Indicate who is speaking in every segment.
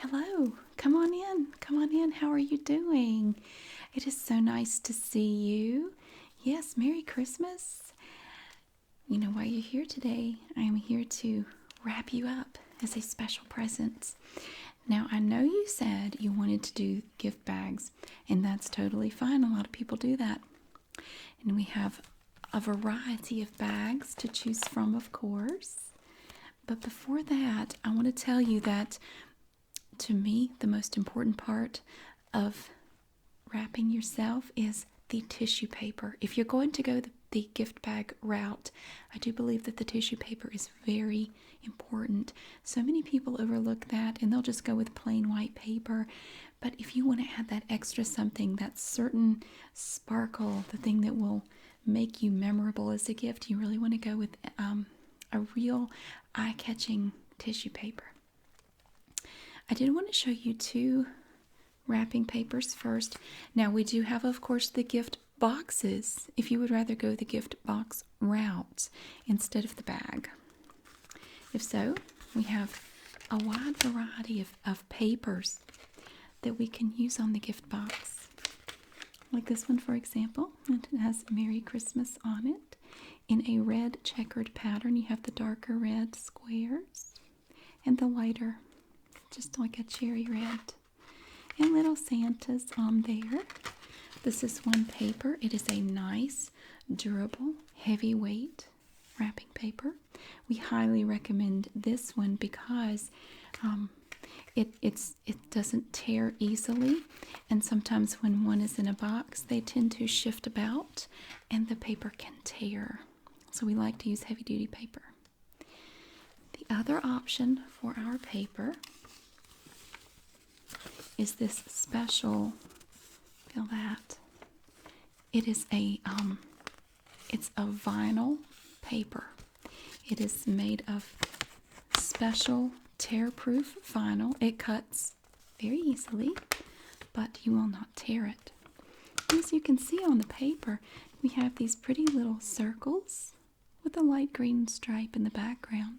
Speaker 1: Hello, come on in. Come on in. How are you doing? It is so nice to see you. Yes, Merry Christmas. You know why you're here today. I am here to wrap you up as a special present. Now, I know you said you wanted to do gift bags, and that's totally fine. A lot of people do that. And we have a variety of bags to choose from, of course. But before that, I want to tell you that to me, the most important part of wrapping yourself is the tissue paper. If you're going to go the gift bag route, I do believe that the tissue paper is very important. So many people overlook that and they'll just go with plain white paper. But if you want to add that extra something, that certain sparkle, the thing that will make you memorable as a gift, you really want to go with a real eye-catching tissue paper. I did want to show you two wrapping papers first. Now we do have, of course, the gift boxes, if you would rather go the gift box route instead of the bag. If so, we have a wide variety of papers that we can use on the gift box. Like this one, for example, and it has Merry Christmas on it. In a red checkered pattern, you have the darker red squares and the lighter, just like a cherry red, and little Santas on there. This is one paper. It is a nice, durable, heavyweight wrapping paper. We highly recommend this one because it doesn't tear easily, and sometimes when one is in a box, they tend to shift about, and the paper can tear. So we like to use heavy-duty paper. The other option for our paper is this special, feel that, it's a vinyl paper. It is made of special tear-proof vinyl. It cuts very easily, but you will not tear it. As you can see on the paper, we have these pretty little circles with a light green stripe in the background.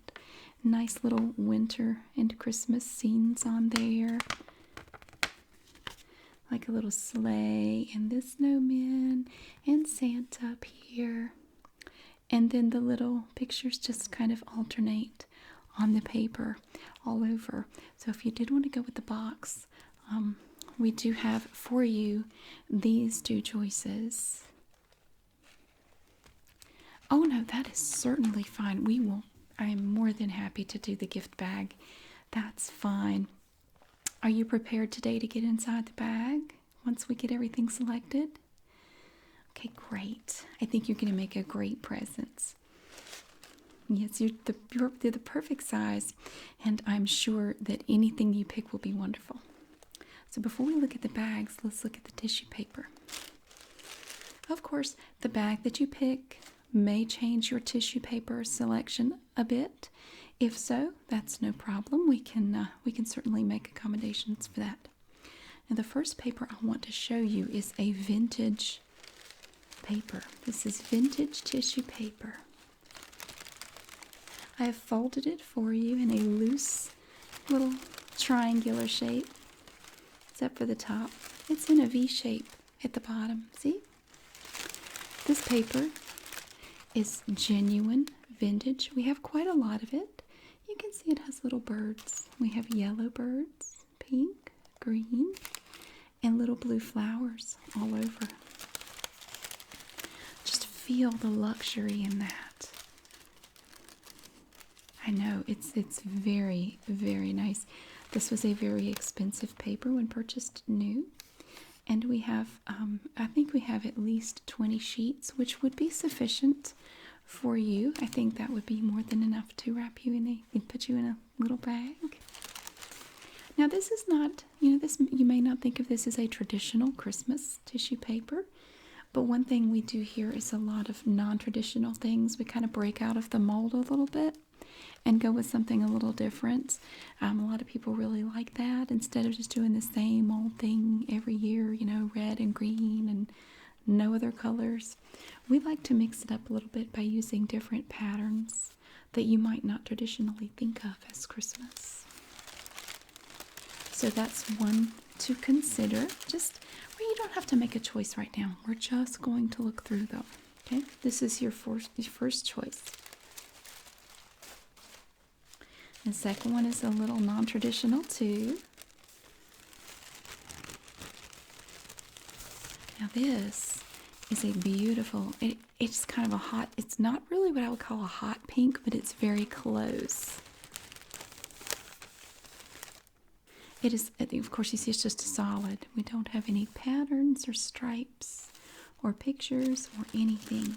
Speaker 1: Nice little winter and Christmas scenes on there, like a little sleigh and the snowman and Santa up here. And then the little pictures just kind of alternate on the paper all over. So if you did want to go with the box, we do have for you these two choices. Oh no, that is certainly fine. I am more than happy to do the gift bag. That's fine. Are you prepared today to get inside the bag once we get everything selected? Okay, great. I think you're going to make a great present. Yes, you're the perfect size, and I'm sure that anything you pick will be wonderful. So before we look at the bags, let's look at the tissue paper. Of course, the bag that you pick may change your tissue paper selection a bit. If so, that's no problem. We can certainly make accommodations for that. Now, the first paper I want to show you is a vintage paper. This is vintage tissue paper. I have folded it for you in a loose little triangular shape, except for the top. It's in a V shape at the bottom. See? This paper is genuine vintage. We have quite a lot of it. You can see it has little birds. We have yellow birds, pink, green, and little blue flowers all over. Just feel the luxury in that. I know, it's very, very nice. This was a very expensive paper when purchased new. And we have, I think we have at least 20 sheets, which would be sufficient for you. I think that would be more than enough to wrap you in and put you in a little bag. Now this is not, you may not think of this as a traditional Christmas tissue paper, but one thing we do here is a lot of non-traditional things. We kind of break out of the mold a little bit and go with something a little different. A lot of people really like that. Instead of just doing the same old thing every year, red and green and no other colors, we like to mix it up a little bit by using different patterns that you might not traditionally think of as Christmas. So that's one to consider. Just, well, you don't have to make a choice right now. We're just going to look through them. Okay, this is your first choice. The second one is a little non-traditional too. Now this is a beautiful, it's kind of a hot, it's not really what I would call a hot pink, but it's very close. It is, of course, you see it's just a solid. We don't have any patterns or stripes or pictures or anything.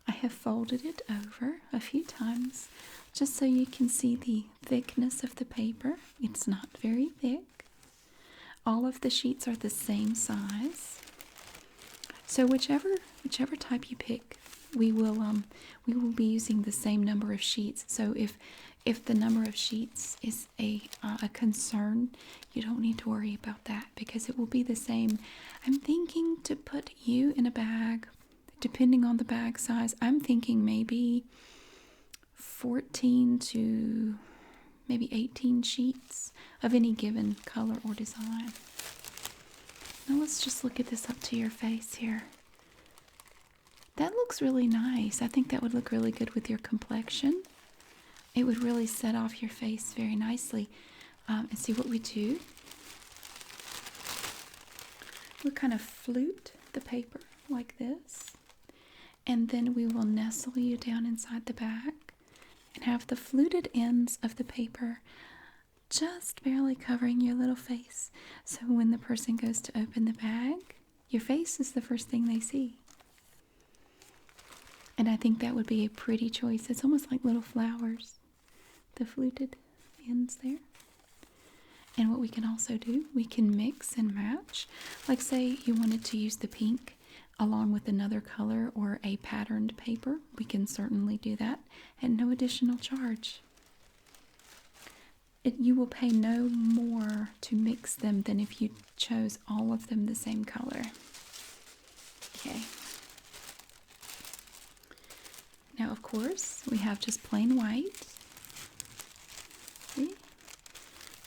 Speaker 1: I have folded it over a few times just so you can see the thickness of the paper. It's not very thick. All of the sheets are the same size. So whichever type you pick, we will be using the same number of sheets. So if the number of sheets is a concern, you don't need to worry about that because it will be the same. I'm thinking to put you in a bag, depending on the bag size. I'm thinking maybe 14 to maybe 18 sheets of any given color or design. Now let's just look at this up to your face here. That looks really nice. I think that would look really good with your complexion. It would really set off your face very nicely. And see what we do. We'll kind of flute the paper like this. And then we will nestle you down inside the bag and have the fluted ends of the paper just barely covering your little face. So when the person goes to open the bag, your face is the first thing they see. And I think that would be a pretty choice. It's almost like little flowers, the fluted ends there. And what we can also do, we can mix and match. Like say you wanted to use the pink along with another color or a patterned paper. We can certainly do that at no additional charge. You will pay no more to mix them than if you chose all of them the same color. Okay. Now, of course, we have just plain white. See?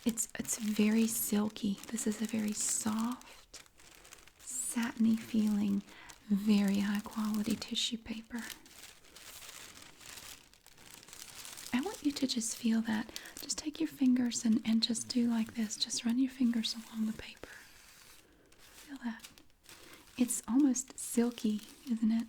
Speaker 1: It's very silky. This is a very soft, satiny feeling, very high quality tissue paper. I want you to just feel that. Just take your fingers and just do like this. Just run your fingers along the paper. Feel that. It's almost silky, isn't it?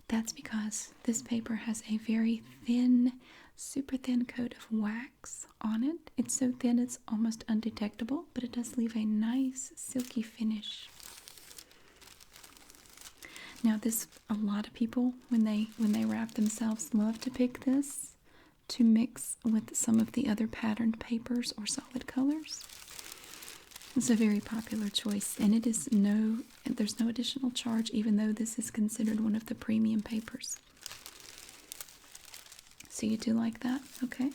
Speaker 1: That's because this paper has a very thin, super thin coat of wax on it. It's so thin it's almost undetectable, but it does leave a nice silky finish. Now a lot of people, when they wrap themselves, love to pick this to mix with some of the other patterned papers or solid colors. It's a very popular choice, and there's no additional charge, even though this is considered one of the premium papers. So you do like that? Okay.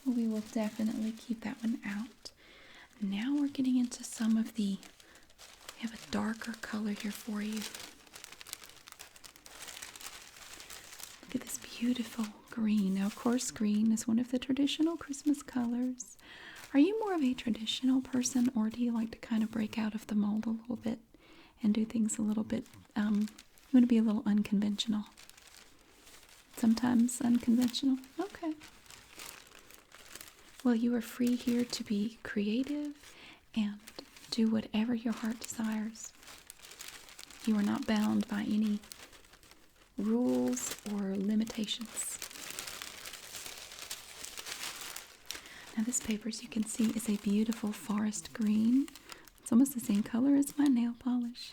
Speaker 1: Well, we will definitely keep that one out. Now we're getting into some of we have a darker color here for you. Look at this beautiful green. Now, of course, green is one of the traditional Christmas colors. Are you more of a traditional person, or do you like to kind of break out of the mold a little bit and do things a little bit, you want to be a little unconventional? Sometimes unconventional? Okay. Well, you are free here to be creative and do whatever your heart desires. You are not bound by any rules or limitations. Now this paper, as you can see, is a beautiful forest green. It's almost the same color as my nail polish.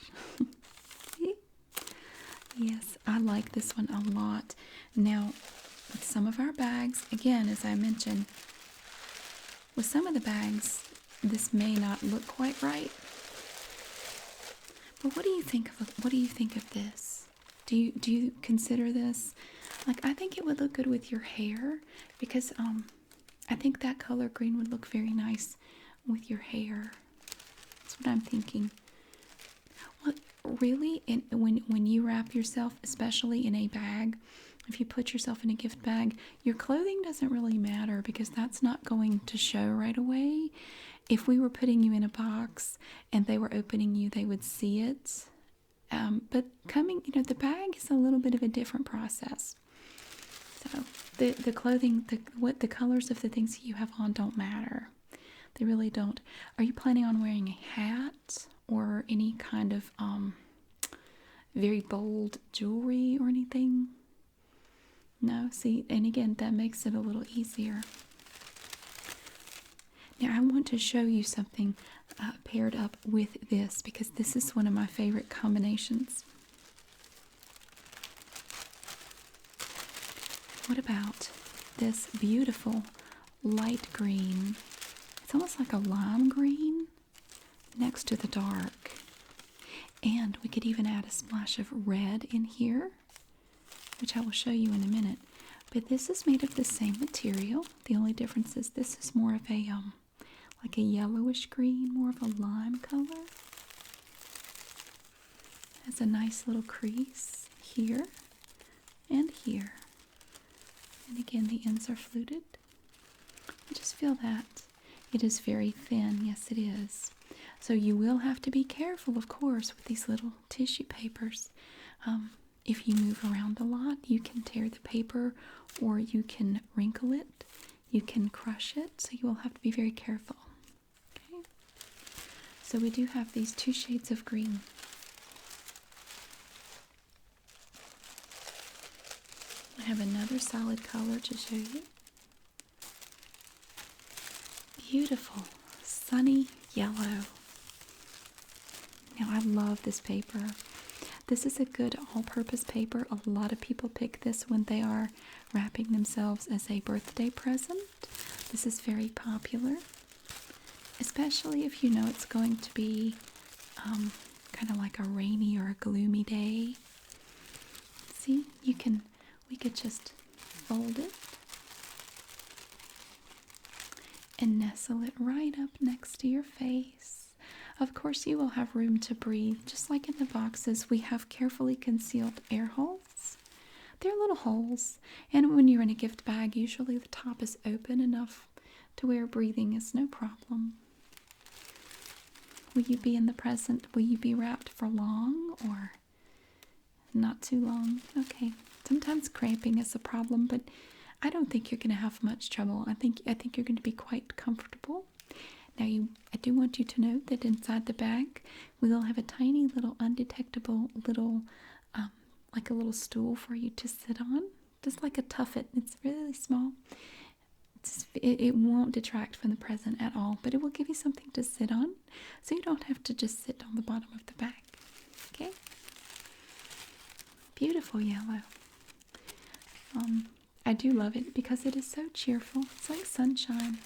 Speaker 1: Yes, I like this one a lot. Now, with some of our bags, again, as I mentioned, with some of the bags, this may not look quite right. But what do you think of this? Do you consider this? Like, I think it would look good with your hair because I think that color green would look very nice with your hair. That's what I'm thinking. Well, really, when you wrap yourself, especially in a bag, if you put yourself in a gift bag, your clothing doesn't really matter because that's not going to show right away. If we were putting you in a box and they were opening you, they would see it. But the bag is a little bit of a different process. So the clothing, the colors of the things that you have on don't matter. They really don't. Are you planning on wearing a hat or any kind of very bold jewelry or anything? No, see, and again, that makes it a little easier. Now, I want to show you something paired up with this because this is one of my favorite combinations. What about this beautiful light green? It's almost like a lime green next to the dark. And we could even add a splash of red in here, which I will show you in a minute. But this is made of the same material. The only difference is this is more of a like a yellowish green, more of a lime color. Has a nice little crease here and here. And again, the ends are fluted. Just feel that. It is very thin. Yes, it is. So you will have to be careful, of course, with these little tissue papers. If you move around a lot, you can tear the paper or you can wrinkle it. You can crush it, so you will have to be very careful. Okay. So we do have these two shades of green. I have another solid color to show you. Beautiful, sunny yellow. Now I love this paper. This is a good all-purpose paper. A lot of people pick this when they are wrapping themselves as a birthday present. This is very popular, especially if you know it's going to be kind of like a rainy or a gloomy day. See, we could just fold it and nestle it right up next to your face. Of course, you will have room to breathe. Just like in the boxes, we have carefully concealed air holes. They're little holes, and when you're in a gift bag, usually the top is open enough to where breathing is no problem. Will you be in the present? Will you be wrapped for long or not too long? Okay. Sometimes cramping is a problem, but I don't think you're going to have much trouble. I think you're going to be quite comfortable. Now, I do want you to note that inside the bag, we will have a tiny little undetectable little, like a little stool for you to sit on, just like a tuffet. It's really small. It won't detract from the present at all, but it will give you something to sit on, so you don't have to just sit on the bottom of the bag. Okay? Beautiful yellow. I do love it because it is so cheerful. It's like sunshine.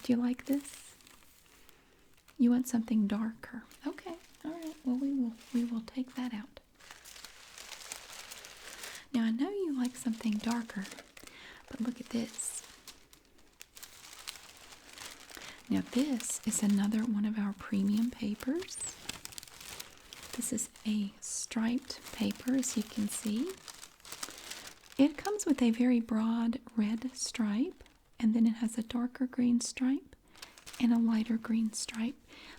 Speaker 1: Do you like this? You want something darker? Okay, all right. Well, we will take that out. Now I know you like something darker, but look at this. Now this is another one of our premium papers. This is a striped paper, as you can see. It comes with a very broad red stripe, and then it has a darker green stripe and a lighter green stripe.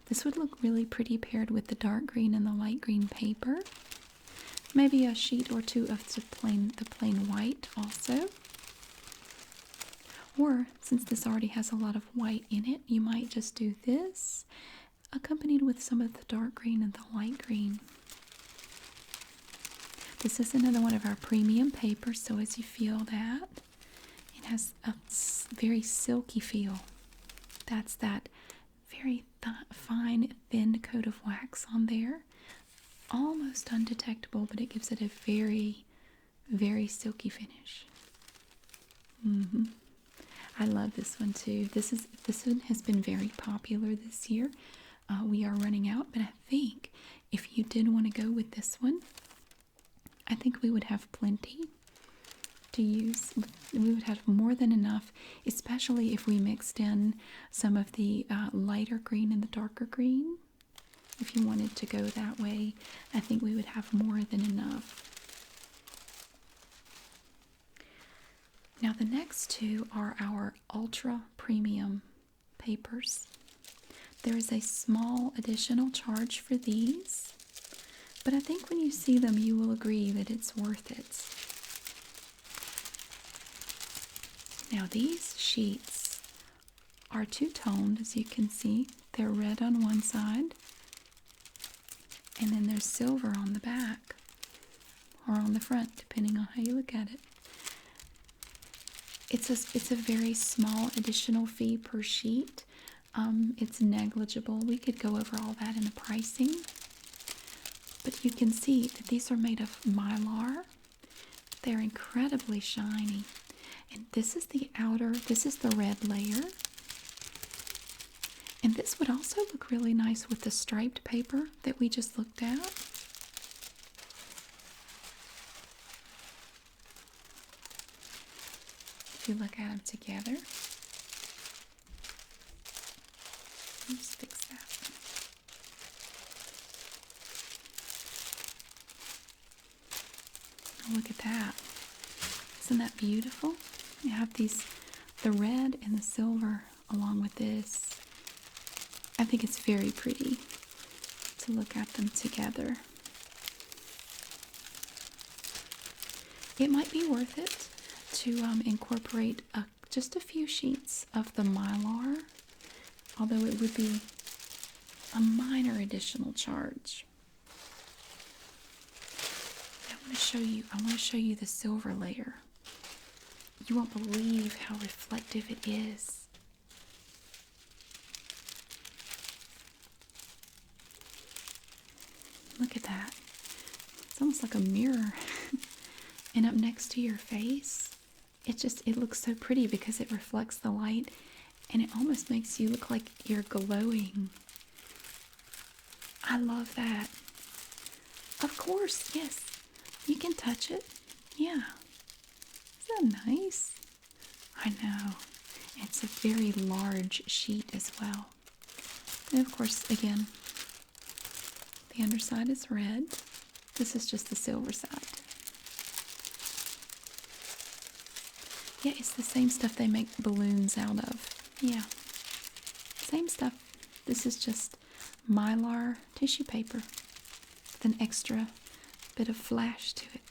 Speaker 1: This would look really pretty paired with the dark green and the light green paper. Maybe a sheet or two of the plain white also. Or, since this already has a lot of white in it, you might just do this, accompanied with some of the dark green and the light green. This is another one of our premium papers, so as you feel that, it has a very silky feel. That's that very fine, thin coat of wax on there. Almost undetectable, but it gives it a very, very silky finish. I love this one too. This one has been very popular this year. We are running out, but I think if you did want to go with this one, I think we would have plenty to use. We would have more than enough, especially if we mixed in some of the lighter green and the darker green. If you wanted to go that way, I think we would have more than enough. Now the next two are our ultra premium papers. There is a small additional charge for these, but I think when you see them you will agree that it's worth it. Now these sheets are two-toned, as you can see. They're red on one side, and then there's silver on the back, or on the front, depending on how you look at it. It's a very small additional fee per sheet. It's negligible. We could go over all that in the pricing. But you can see that these are made of mylar. They're incredibly shiny. And this is the outer, this is the red layer. And this would also look really nice with the striped paper that we just looked at. If you look at them together. Let's fix that. Oh, look at that. Isn't that beautiful? You have these, the red and the silver along with this. I think it's very pretty to look at them together. It might be worth it to incorporate just a few sheets of the mylar, although it would be a minor additional charge. I want to show you the silver layer. You won't believe how reflective it is. Look at that. It's almost like a mirror. And up next to your face, it looks so pretty because it reflects the light, and it almost makes you look like you're glowing. I love that. Of course, yes. You can touch it. Yeah. Isn't that nice? I know. It's a very large sheet as well. And of course, again, the underside is red. This is just the silver side. Yeah, it's the same stuff they make balloons out of. Yeah. Same stuff. This is just mylar tissue paper with an extra bit of flash to it.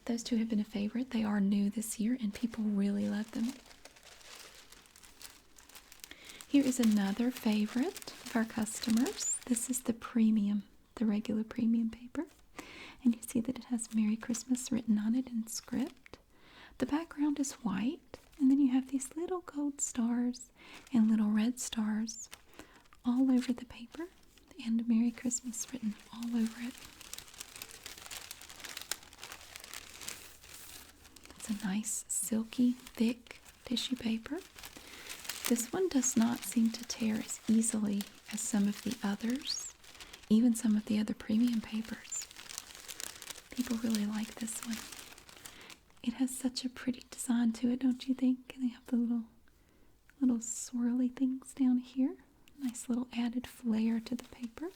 Speaker 1: Those two have been a favorite. They are new this year and people really love them. Here is another favorite of our customers. This is the premium, the regular premium paper. And you see that it has Merry Christmas written on it in script. The background is white, and then you have these little gold stars and little red stars all over the paper, and Merry Christmas written all over it. It's a nice, silky, thick tissue paper. This one does not seem to tear as easily as some of the others, even some of the other premium papers. People really like this one. It has such a pretty design to it, don't you think? And they have the little swirly things down here. Nice little added flair to the paper.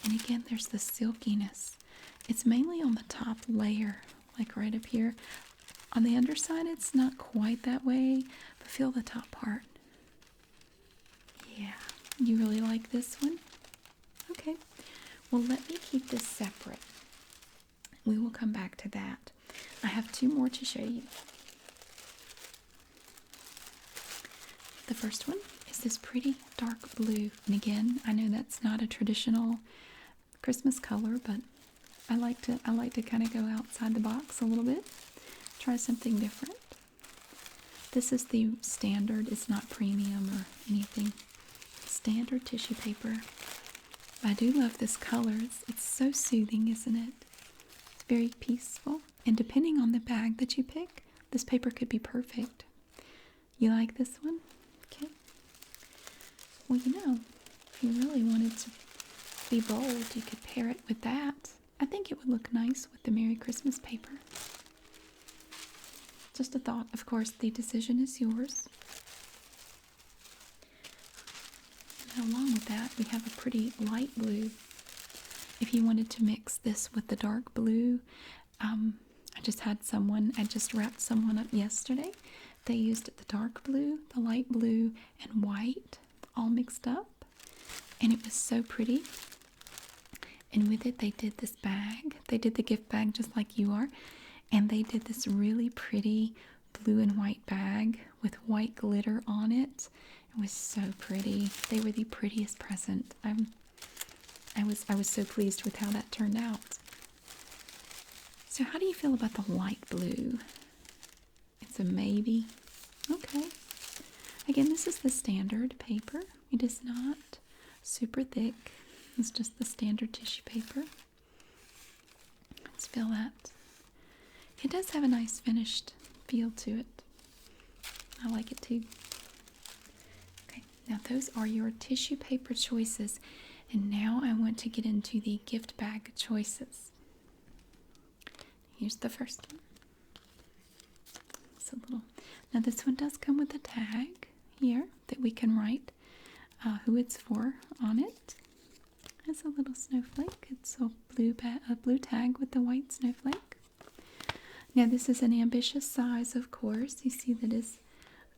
Speaker 1: And again, there's the silkiness. It's mainly on the top layer, like right up here. On the underside, it's not quite that way, but feel the top part. Yeah, you really like this one? Okay, well, let me keep this separate. We will come back to that. I have two more to show you. The first one is this pretty dark blue. And again, I know that's not a traditional Christmas color, but I like to kind of go outside the box a little bit. Try something different. This is the standard, it's not premium or anything. Standard tissue paper. I do love this color. It's so soothing, isn't it? It's very peaceful. And depending on the bag that you pick, this paper could be perfect. You like this one? Okay. Well, you know, if you really wanted to be bold, you could pair it with that. I think it would look nice with the Merry Christmas paper. Just a thought. Of course, the decision is yours. And along with that, we have a pretty light blue. If you wanted to mix this with the dark blue, I just wrapped someone up yesterday. They used the dark blue, the light blue, and white all mixed up. And it was so pretty. And with it, they did this bag. They did the gift bag just like you are. And they did this really pretty blue and white bag with white glitter on it. It was so pretty. They were the prettiest present. I was so pleased with how that turned out. So how do you feel about the light blue? It's a maybe. Okay. Again, this is the standard paper. It is not super thick. It's just the standard tissue paper. Let's feel that. It does have a nice finished feel to it. I like it too. Okay, now those are your tissue paper choices. And now I want to get into the gift bag choices. Here's the first one. It's a little. Now this one does come with a tag here that we can write who it's for on it. It's a little snowflake. It's a blue tag with the white snowflake. Now this is an ambitious size, of course. You see that it's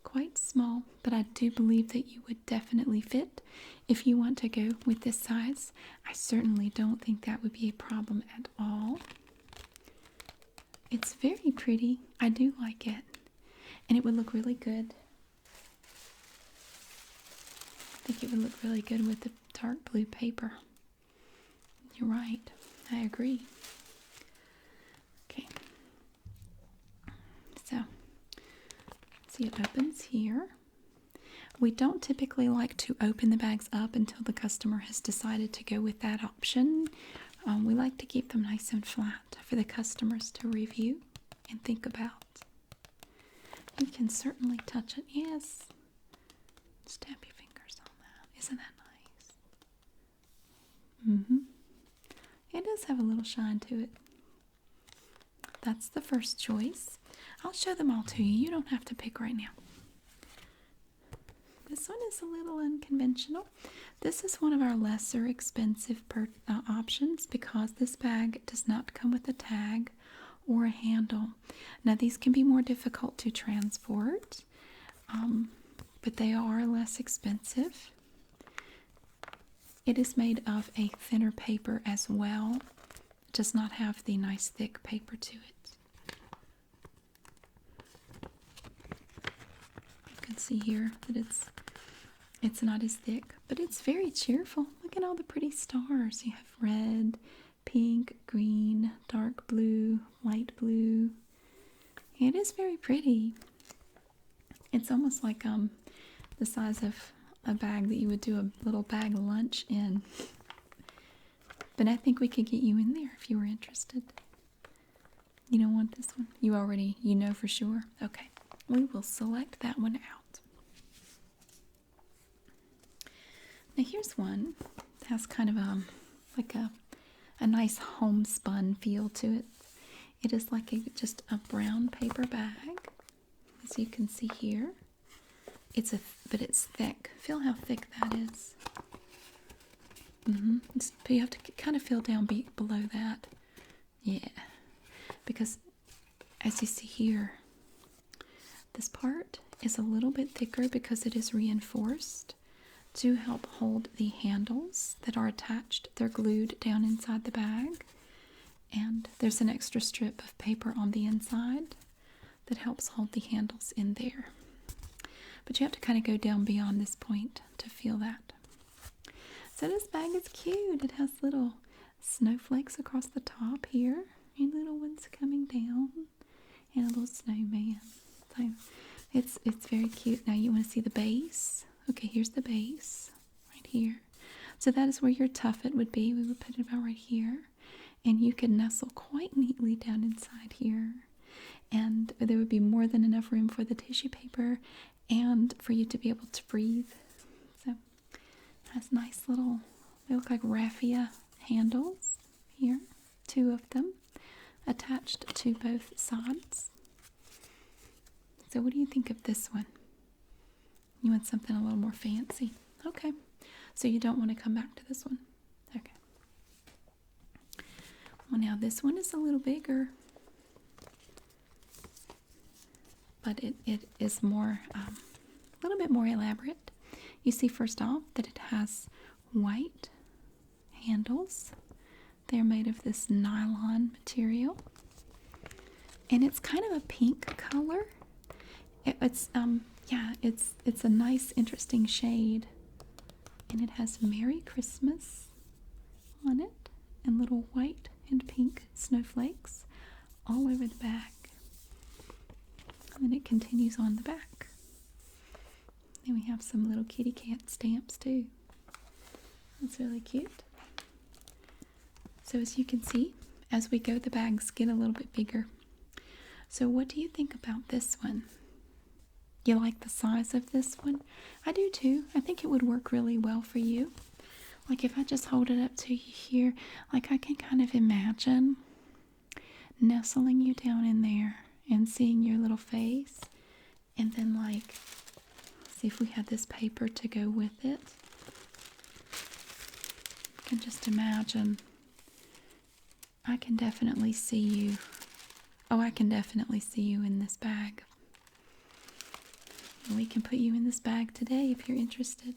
Speaker 1: quite small, but I do believe that you would definitely fit if you want to go with this size. I certainly don't think that would be a problem at all. It's very pretty. I do like it. And it would look really good. I think it would look really good with the dark blue paper. You're right. I agree. Okay. So, see, it opens here. We don't typically like to open the bags up until the customer has decided to go with that option. We like to keep them nice and flat for the customers to review and think about. You can certainly touch it. Yes. Just tap your fingers on that. Isn't that nice? It does have a little shine to it. That's the first choice. I'll show them all to you. You don't have to pick right now. This one is a little unconventional. This is one of our lesser expensive options because this bag does not come with a tag or a handle. Now these can be more difficult to transport, but they are less expensive. It is made of a thinner paper as well. It does not have the nice thick paper to it. You can see here that it's not as thick, but it's very cheerful. Look at all the pretty stars. You have red, pink, green, dark blue, light blue. It is very pretty. It's almost like the size of a bag that you would do a little bag lunch in. But I think we could get you in there if you were interested. You don't want this one? You know for sure? Okay. We will select that one out. Now here's one that has kind of a nice homespun feel to it. It is like just a brown paper bag, as you can see here. But it's thick. Feel how thick that is. But you have to kind of feel down below that. Yeah, because as you see here, this part is a little bit thicker because it is reinforced to help hold the handles that are attached. They're glued down inside the bag, and there's an extra strip of paper on the inside that helps hold the handles in there. But you have to kind of go down beyond this point to feel that. So this bag is cute. It has little snowflakes across the top here, and little ones coming down, and a little snowman. So it's very cute. Now you want to see the base. Okay, here's the base right here. So that is where your tuffet would be. We would put it about right here. And you could nestle quite neatly down inside here. And there would be more than enough room for the tissue paper and for you to be able to breathe. So it has nice little, they look like raffia handles here. 2 of them attached to both sides. So what do you think of this one? You want something a little more fancy. Okay. So you don't want to come back to this one. Okay. Well, now this one is a little bigger. but it is more, a little bit more elaborate. You see first off that it has white handles. They're made of this nylon material. And it's kind of a pink color. It's a nice, interesting shade. And it has Merry Christmas on it, and little white and pink snowflakes all over the back. And then it continues on the back. Then we have some little kitty cat stamps too. That's really cute. So as you can see, as we go, the bags get a little bit bigger. So what do you think about this one? You like the size of this one? I do too. I think it would work really well for you. Like if I just hold it up to you here, like I can kind of imagine nestling you down in there and seeing your little face. And then like, see if we had this paper to go with it. I can just imagine. I can definitely see you. Oh, I can definitely see you in this bag. We can put you in this bag today if you're interested.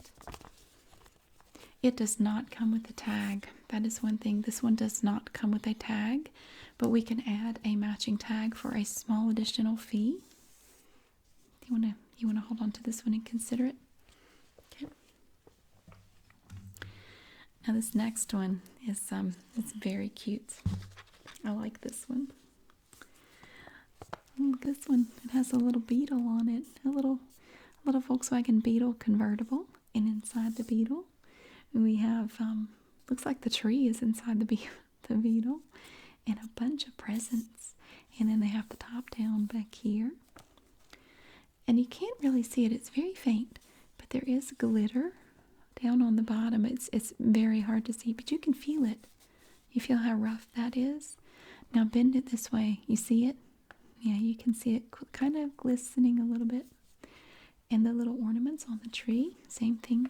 Speaker 1: It does not come with a tag. That is one thing. This one does not come with a tag, but we can add a matching tag for a small additional fee. You wanna hold on to this one and consider it? Okay. Now this next one is it's very cute. I like this one. Look at this one. It has a little Beetle on it. A little Volkswagen Beetle convertible. And inside the Beetle, we have, looks like the tree is inside the Beetle. And a bunch of presents. And then they have the top down back here. And you can't really see it. It's very faint. But there is glitter down on the bottom. It's very hard to see. But you can feel it. You feel how rough that is? Now bend it this way. You see it? Yeah, you can see it kind of glistening a little bit. And the little ornaments on the tree, same thing.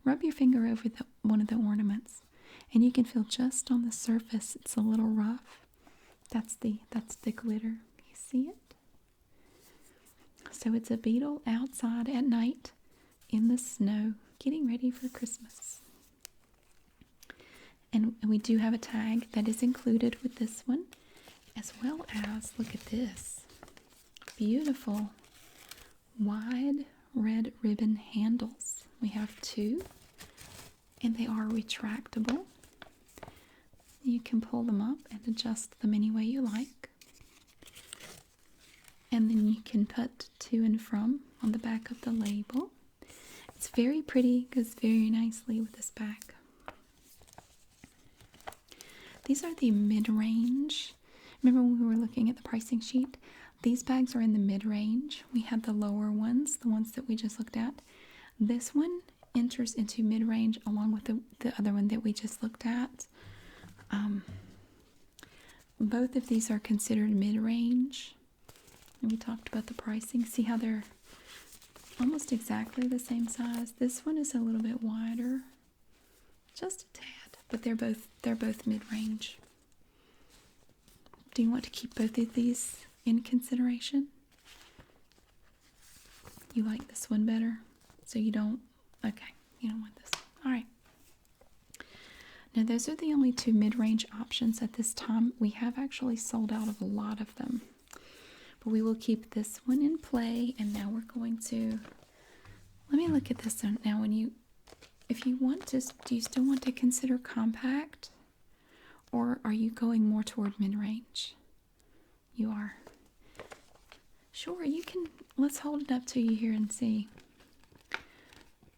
Speaker 1: Rub your finger over one of the ornaments, and you can feel just on the surface it's a little rough. That's the glitter. You see it? So it's a Beetle outside at night in the snow, getting ready for Christmas. And we do have a tag that is included with this one, as well as, look at this, beautiful wide red ribbon handles. We have two, and they are retractable. You can pull them up and adjust them any way you like. And then you can put to and from on the back of the label. It's very pretty, goes very nicely with this bag. These are the mid-range. Remember when we were looking at the pricing sheet? These bags are in the mid-range. We had the lower ones, the ones that we just looked at. This one enters into mid-range along with the other one that we just looked at. Both of these are considered mid-range. And we talked about the pricing. See how they're almost exactly the same size. This one is a little bit wider, just a tad, but they're both mid-range. Do you want to keep both of these in consideration? You like this one better? So you don't, okay, you don't want this. All right. Now those are the only two mid-range options at this time. We have actually sold out of a lot of them. But we will keep this one in play, and now we're going to, let me look at this one. Now if you want to, do you still want to consider compact? Or are you going more toward mid-range? You are. Sure, you can, let's hold it up to you here and see.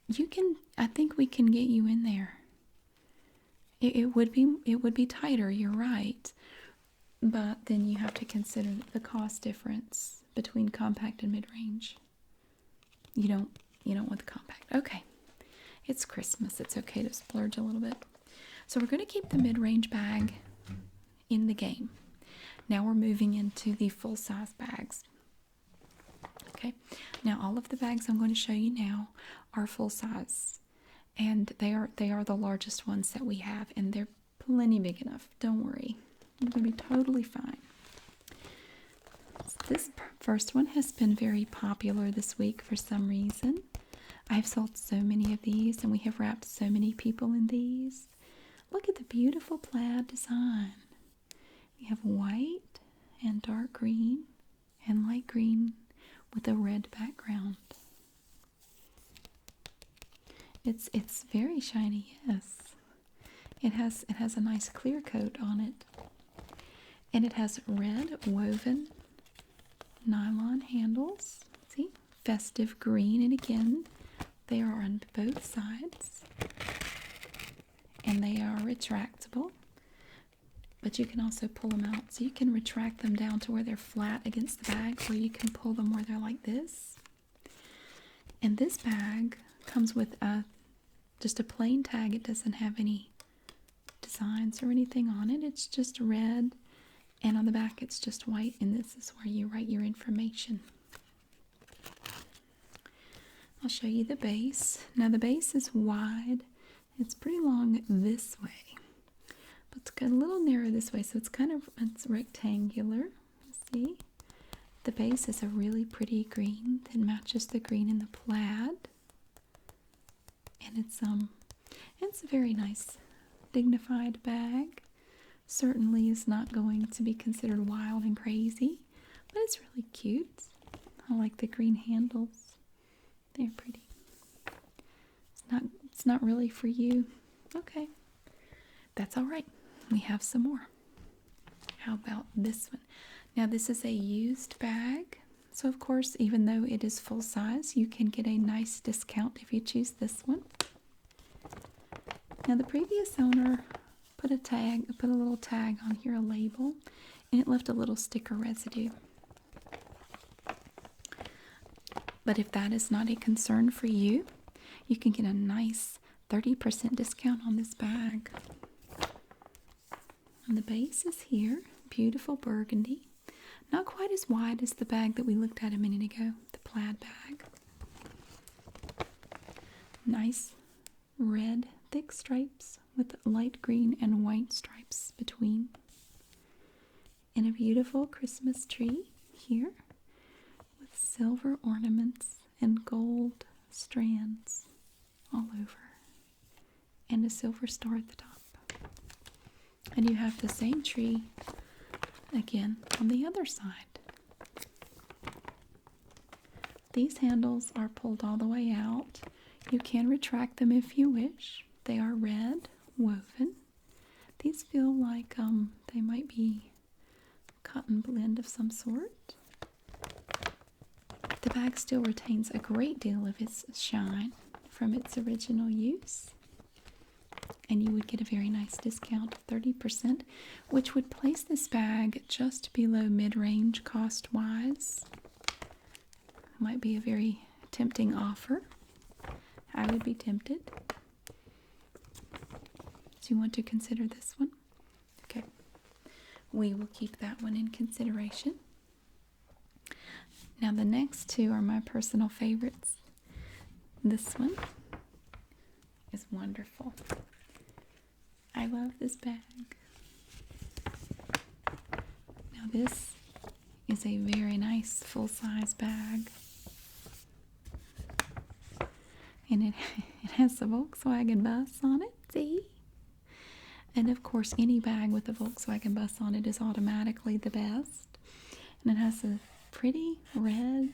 Speaker 1: You can, I think we can get you in there. It would be tighter, you're right. But then you have to consider the cost difference between compact and mid-range. You don't want the compact. Okay. It's Christmas. It's okay to splurge a little bit. So we're going to keep the mid-range bag in the game. Now we're moving into the full-size bags. Okay. Now all of the bags I'm going to show you now are full-size. And they are the largest ones that we have, and they're plenty big enough. Don't worry. You're going to be totally fine. This first one has been very popular this week for some reason. I've sold so many of these, and we have wrapped so many people in these. Look at the beautiful plaid design. We have white and dark green and light green with a red background. It's very shiny, yes. It has a nice clear coat on it. And it has red woven nylon handles. See? Festive green, and again, they are on both sides. And they are retractable. But you can also pull them out. So you can retract them down to where they're flat against the bag, or you can pull them where they're like this. And this bag comes with just a plain tag. It doesn't have any designs or anything on it. It's just red, and on the back it's just white, and this is where you write your information. I'll show you the base. Now the base is wide. It's pretty long this way, but it's got a little narrow this way, so it's rectangular. See? The base is a really pretty green that matches the green in the plaid. And it's a very nice, dignified bag. Certainly is not going to be considered wild and crazy, but it's really cute. I like the green handles. They're pretty. It's not really for you. Okay. That's all right. We have some more. How about this one? Now this is a used bag. So of course, even though it is full size, you can get a nice discount if you choose this one. Now the previous owner put a little tag on here, a label, and it left a little sticker residue. But if that is not a concern for you, you can get a nice 30% discount on this bag. And the base is here, beautiful burgundy. Not quite as wide as the bag that we looked at a minute ago, the plaid bag. Nice red, thick stripes with light green and white stripes between. And a beautiful Christmas tree here with silver ornaments and gold strands all over. And a silver star at the top. And you have the same tree again on the other side. These handles are pulled all the way out. You can retract them if you wish. They are red woven. These feel like they might be cotton blend of some sort. The bag still retains a great deal of its shine from its original use. And you would get a very nice discount of 30%, which would place this bag just below mid-range cost-wise. Might be a very tempting offer. I would be tempted. Do you want to consider this one? Okay. We will keep that one in consideration. Now the next two are my personal favorites. This one is wonderful. I love this bag. Now this is a very nice full-size bag. And it has a Volkswagen bus on it, see? And of course, any bag with a Volkswagen bus on it is automatically the best. And it has a pretty red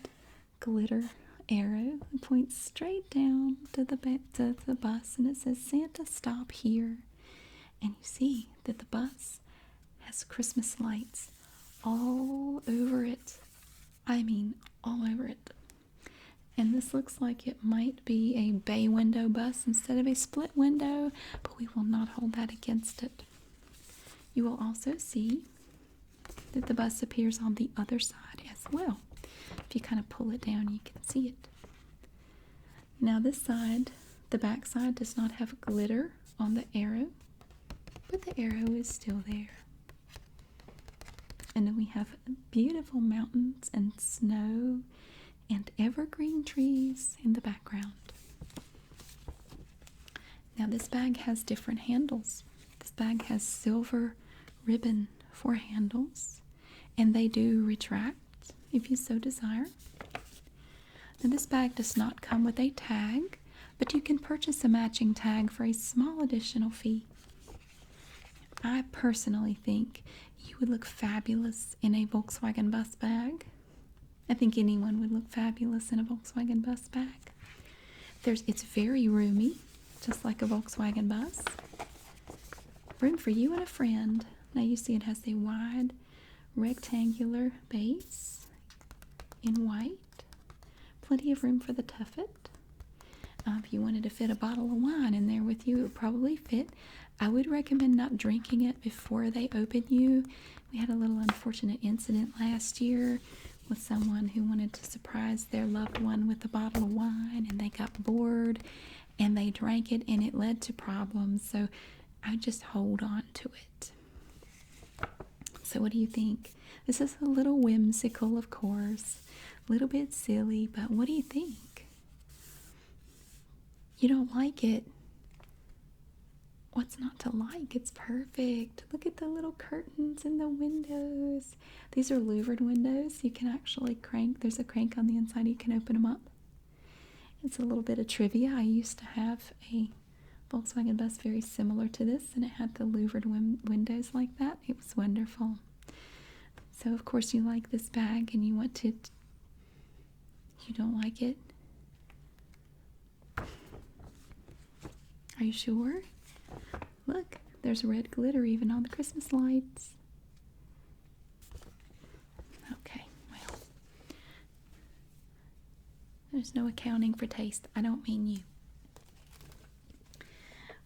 Speaker 1: glitter arrow that points straight down to the bus, and it says, "Santa, stop here." And you see that the bus has Christmas lights all over it. I mean, all over it. And this looks like it might be a bay window bus instead of a split window, but we will not hold that against it. You will also see that the bus appears on the other side as well. If you kind of pull it down, you can see it. Now this side, the back side, does not have glitter on the arrow, but the arrow is still there. And then we have beautiful mountains and snow and evergreen trees in the background. Now this bag has different handles. This bag has silver ribbon for handles, and they do retract. if you so desire. Now, this bag does not come with a tag, but you can purchase a matching tag for a small additional fee. I personally think you would look fabulous in a Volkswagen bus bag. I think anyone would look fabulous in a Volkswagen bus bag. It's very roomy, just like a Volkswagen bus. Room for you and a friend. Now you see it has a wide rectangular base in white. Plenty of room for the tuffet. If you wanted to fit a bottle of wine in there with you, it would probably fit. I would recommend not drinking it before they open you. We had a little unfortunate incident last year with someone who wanted to surprise their loved one with a bottle of wine, and they got bored and they drank it, and it led to problems. So I would just hold on to it. So what do you think? This is a little whimsical, of course, a little bit silly, but what do you think? You don't like it? What's not to like? It's perfect. Look at the little curtains in the windows. These are louvered windows. You can actually crank. There's a crank on the inside. You can open them up. It's a little bit of trivia. I used to have a Volkswagen bus very similar to this, and it had the louvered windows like that. It was wonderful. So, of course, you like this bag and you want to... You don't like it? Are you sure? Look, there's red glitter even on the Christmas lights. Okay, well, there's no accounting for taste. I don't mean you.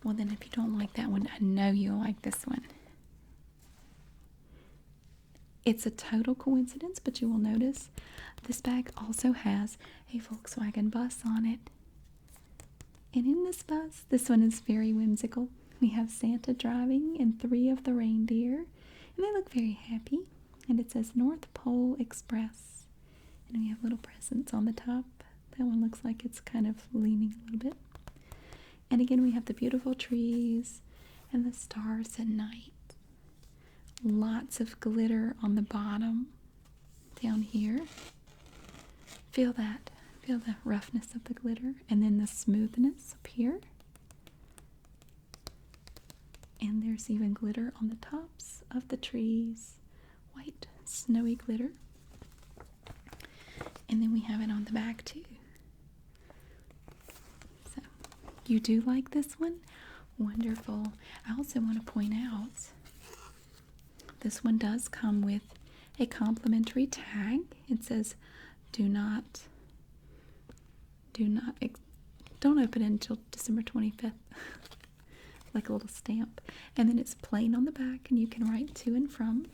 Speaker 1: Well, then if you don't like that one, I know you'll like this one. It's a total coincidence, but you will notice this bag also has a Volkswagen bus on it. And in this bus, this one is very whimsical. We have Santa driving and 3 of the reindeer, and they look very happy. And it says North Pole Express. And we have little presents on the top. That one looks like it's kind of leaning a little bit. And again, we have the beautiful trees and the stars at night. Lots of glitter on the bottom down here. Feel that. Feel the roughness of the glitter, and then the smoothness up here. And there's even glitter on the tops of the trees. White, snowy glitter. And then we have it on the back too. So, you do like this one? Wonderful. I also want to point out, this one does come with a complimentary tag. It says, don't open it until December 25th. Like a little stamp. And then it's plain on the back, and you can write to and from.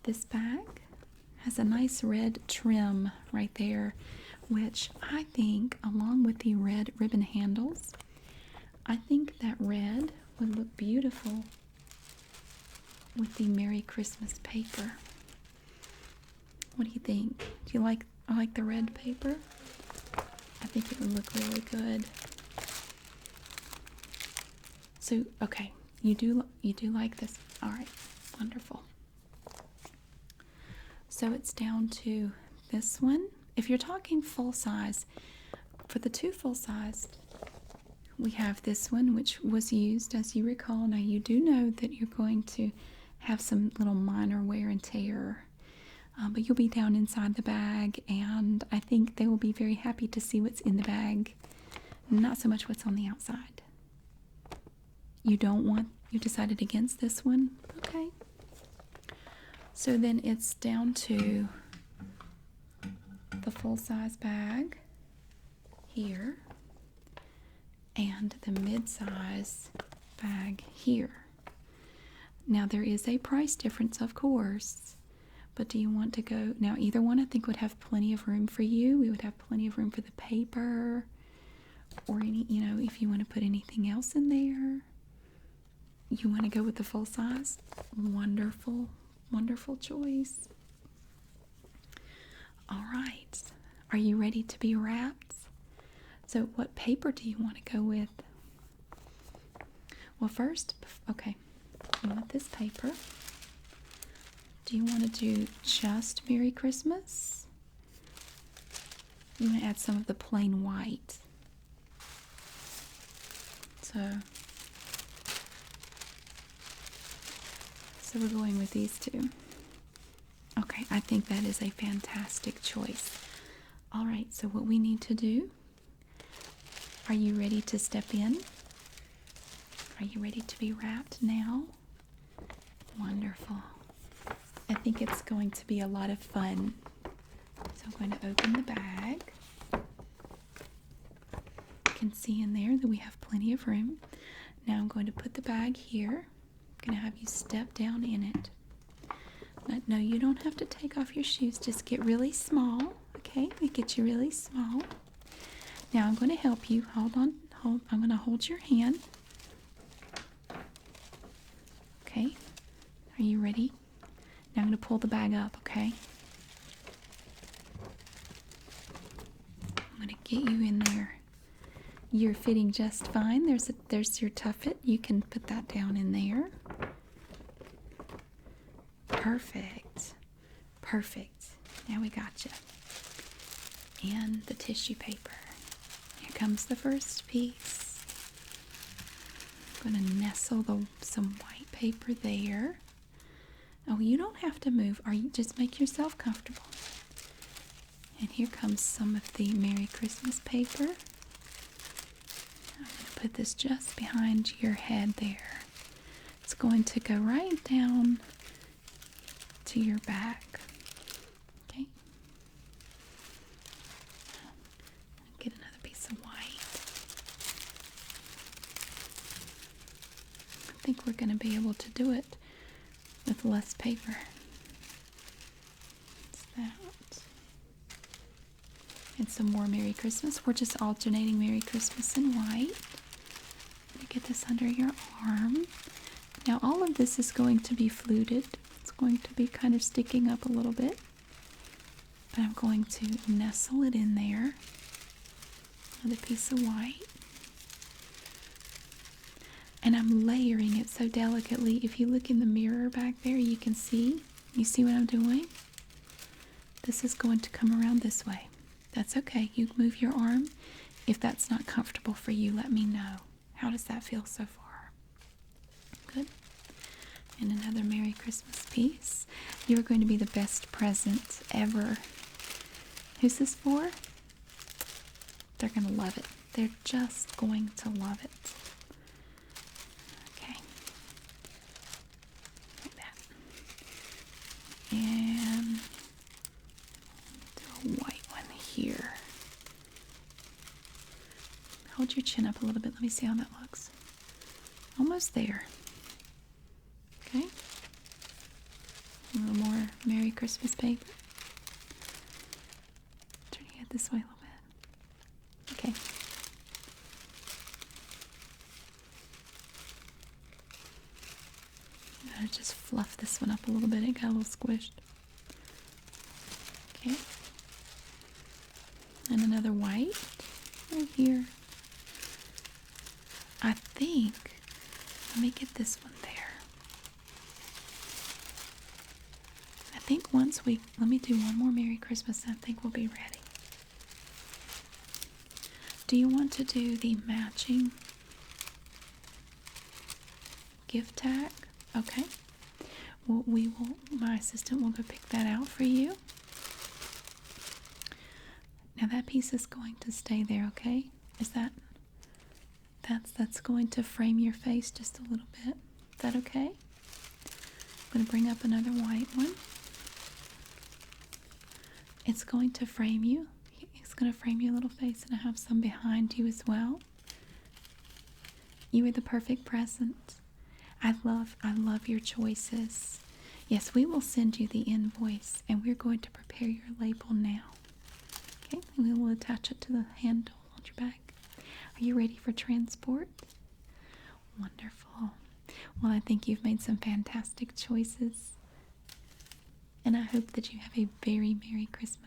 Speaker 1: This bag has a nice red trim right there, which I think, along with the red ribbon handles, I think that red would look beautiful with the Merry Christmas paper. What do you think? Do you like the red paper? I think it would look really good. So, okay, you do like this. All right, wonderful. So it's down to this one. If you're talking full size, for the 2 full size, we have this one, which was used, as you recall. Now, you do know that you're going to have some little minor wear and tear. But you'll be down inside the bag, and I think they will be very happy to see what's in the bag, not so much what's on the outside. You decided against this one? Okay. So then it's down to the full-size bag here and the mid-size bag here. Now there is a price difference, of course. But do you want to go... Now, either one I think would have plenty of room for you. We would have plenty of room for the paper. Or, if you want to put anything else in there. You want to go with the full size? Wonderful, wonderful choice. All right. Are you ready to be wrapped? So, what paper do you want to go with? Well, first, okay. You want this paper. Do you want to do just Merry Christmas? You want to add some of the plain white. So we're going with these two. Okay, I think that is a fantastic choice. All right, so what we need to do, are you ready to step in? Are you ready to be wrapped now? Wonderful. I think it's going to be a lot of fun. So I'm going to open the bag. You can see in there that we have plenty of room. Now I'm going to put the bag here. I'm going to have you step down in it. No, you don't have to take off your shoes. Just get really small, okay? We get you really small. Now I'm going to help you. Hold on. I'm going to hold your hand. Okay. Are you ready? Now I'm going to pull the bag up, okay? I'm going to get you in there. You're fitting just fine. There's your tuffet. You can put that down in there. Perfect. Perfect. Now we got you. And the tissue paper. Here comes the first piece. I'm going to nestle some white paper there. Oh, you don't have to move. Just make yourself comfortable. And here comes some of the Merry Christmas paper. I'm going to put this just behind your head there. It's going to go right down to your back. Okay. Get another piece of white. I think we're going to be able to do it with less paper. What's that? And some more Merry Christmas. We're just alternating Merry Christmas and white. Get this under your arm. Now all of this is going to be fluted. It's going to be kind of sticking up a little bit. But I'm going to nestle it in there. Another piece of white. And I'm layering it so delicately. If you look in the mirror back there, you can see. You see what I'm doing? This is going to come around this way. That's okay. You move your arm. If that's not comfortable for you, let me know. How does that feel so far? Good. And another Merry Christmas piece. You are going to be the best present ever. Who's this for? They're going to love it. They're just going to love it. Okay. Like that. And do a white one here. Hold your chin up a little bit. Let me see how that looks. Almost there. Okay. A little more Merry Christmas paper. Turn your head this way a little bit. Okay. I'm going to just fluff this one up a little bit. It got a little squished. Okay. And another white right here. I think, let me get this one there. I think let me do one more Merry Christmas and I think we'll be ready. Do you want to do the matching gift tag? Okay. Well, my assistant will go pick that out for you. Now that piece is going to stay there, okay? That's going to frame your face just a little bit. Is that okay? I'm going to bring up another white one. It's going to frame you. It's going to frame your little face, and I have some behind you as well. You are the perfect present. I love your choices. Yes, we will send you the invoice, and we're going to prepare your label now. Okay, and we will attach it to the handle on your bag. Are you ready for transport? Wonderful. Well, I think you've made some fantastic choices. And I hope that you have a very Merry Christmas.